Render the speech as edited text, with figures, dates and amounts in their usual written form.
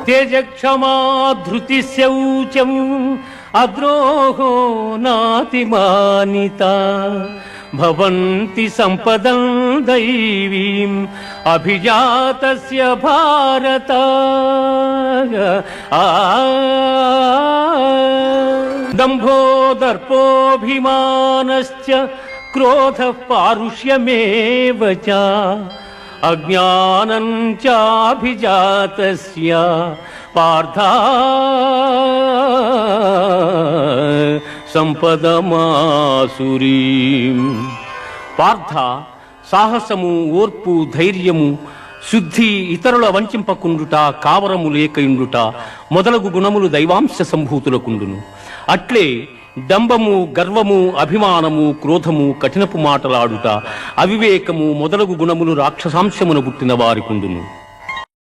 తేజక్షమా ధృతి శౌచం అద్రోహో నాతిమానిత భవంతి సంపదం దైవీం అభిజాతస్య భారత. దంభో దర్పోభిమానశ్చ క్రోధః పారుష్యమేవ చ అజ్ఞానం చాభిజాతస్య పార్థ సంపదమాసురీం. పార్థ, సాహసము, ఓర్పు, ధైర్యము, శుద్ధి, ఇతరుల వంచింపకుండుట, కావరము లేకయుండుట మొదలగు గుణములు దైవాంశ సంభూతులకుండును. అట్లే డంబము, గర్వము, అభిమానము, క్రోధము, కఠినపు మాటలాడుట, అవివేకము మొదలగు గుణములు రాక్షసాంశమున పుట్టిన వారికుండును.